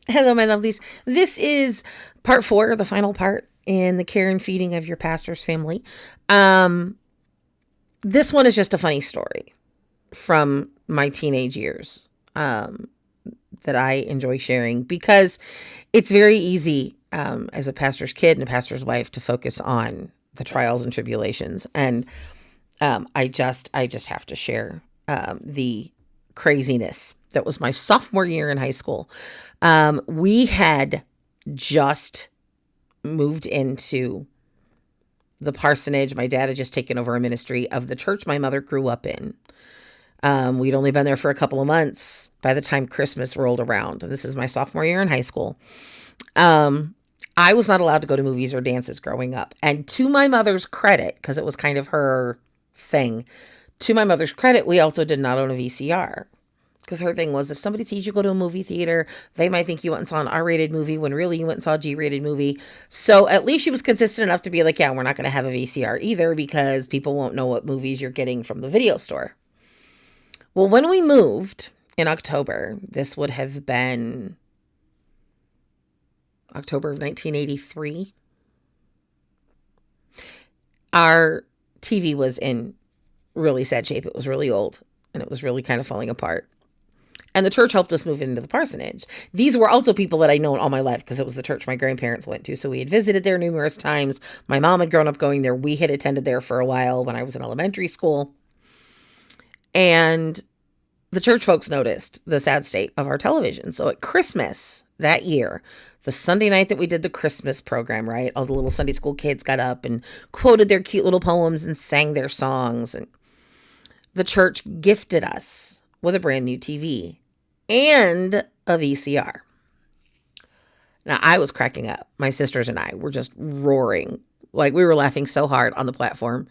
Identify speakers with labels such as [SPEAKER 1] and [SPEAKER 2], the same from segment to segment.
[SPEAKER 1] Hello, my lovelies. This is part four, the final part in the care and feeding of your pastor's family. Um, this one is just a funny story from my teenage years that I enjoy sharing because it's very easy as a pastor's kid and a pastor's wife to focus on the trials and tribulations, and I just have to share the craziness that was my sophomore year in high school. We had just moved into the parsonage. My dad had just taken over a ministry of the church my mother grew up in. We'd only been there for a couple of months by the time Christmas rolled around. And this is my sophomore year in high school. Um, I was not allowed to go to movies or dances growing up. And to my mother's credit, because it was kind of her thing, to my mother's credit, we also did not own a VCR. Because her thing was, if somebody sees you go to a movie theater, they might think you went and saw an R-rated movie when really you went and saw a G-rated movie. So at least she was consistent enough to be like, yeah, we're not going to have a VCR either because people won't know what movies you're getting from the video store. Well, when we moved in October, this would have been October of 1983, our TV was in really sad shape. It was really old and it was really kind of falling apart. And the church helped us move into the parsonage. These were also people that I'd known all my life because it was the church my grandparents went to. So we had visited there numerous times. My mom had grown up going there. We had attended there for a while when I was in elementary school. And the church folks noticed the sad state of our television. So at Christmas that year, the Sunday night that we did the Christmas program, right? All the little Sunday school kids got up and quoted their cute little poems and sang their songs. And the church gifted us with a brand new TV and a VCR. Now, I was cracking up. My sisters and I were just roaring. Like, we were laughing so hard on the platform.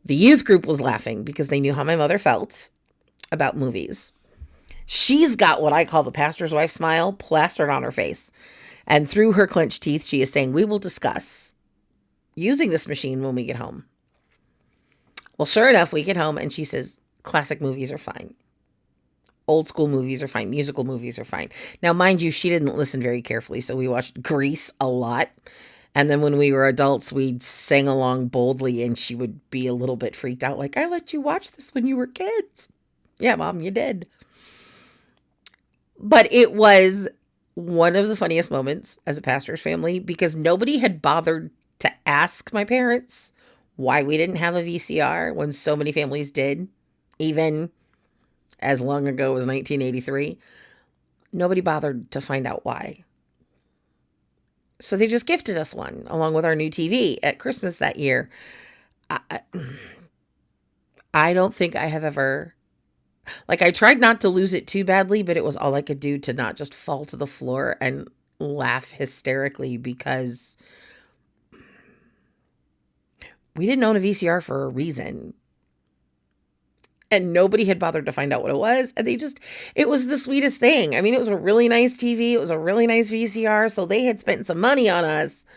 [SPEAKER 1] The youth group was laughing because they knew how my mother felt about movies. She's got what I call the pastor's wife smile plastered on her face. And through her clenched teeth, she is saying, we will discuss using this machine when we get home. Well, sure enough, we get home and she says, classic movies are fine. Old school movies are fine. Musical movies are fine. Now, mind you, she didn't listen very carefully. So we watched Grease a lot. And then when we were adults, we'd sing along boldly and she would be a little bit freaked out. Like, I let you watch this when you were kids. Yeah, Mom, you did. But it was one of the funniest moments as a pastor's family because nobody had bothered to ask my parents why we didn't have a VCR when so many families did, even as long ago as 1983. Nobody bothered to find out why. So they just gifted us one along with our new TV at Christmas that year. I, I don't think I have ever, like, I tried not to lose it too badly, but it was all I could do to not just fall to the floor and laugh hysterically because we didn't own a VCR for a reason. And nobody had bothered to find out what it was. And it was the sweetest thing. I mean, it was a really nice TV. It was a really nice VCR. So they had spent some money on us.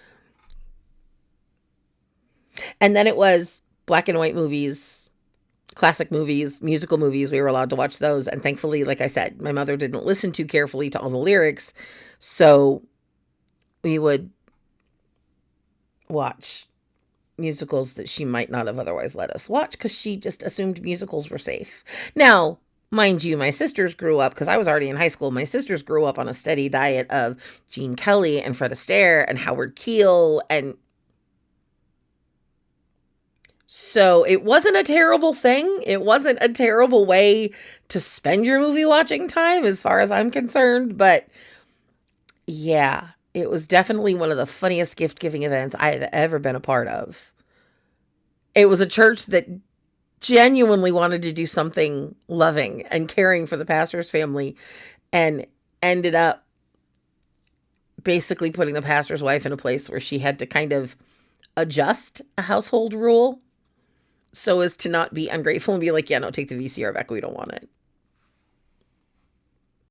[SPEAKER 1] And then it was black and white movies, classic movies, musical movies. We were allowed to watch those. And thankfully, like I said, my mother didn't listen too carefully to all the lyrics. So we would watch musicals that she might not have otherwise let us watch because she just assumed musicals were safe. Now, mind you, my sisters grew up, because I was already in high school, my sisters grew up on a steady diet of Gene Kelly and Fred Astaire and Howard Keel. And so it wasn't a terrible thing. It wasn't a terrible way to spend your movie watching time as far as I'm concerned. But yeah, it was definitely one of the funniest gift giving events I have ever been a part of. It was a church that genuinely wanted to do something loving and caring for the pastor's family and ended up basically putting the pastor's wife in a place where she had to kind of adjust a household rule so as to not be ungrateful and be like, yeah, no, take the VCR back. We don't want it.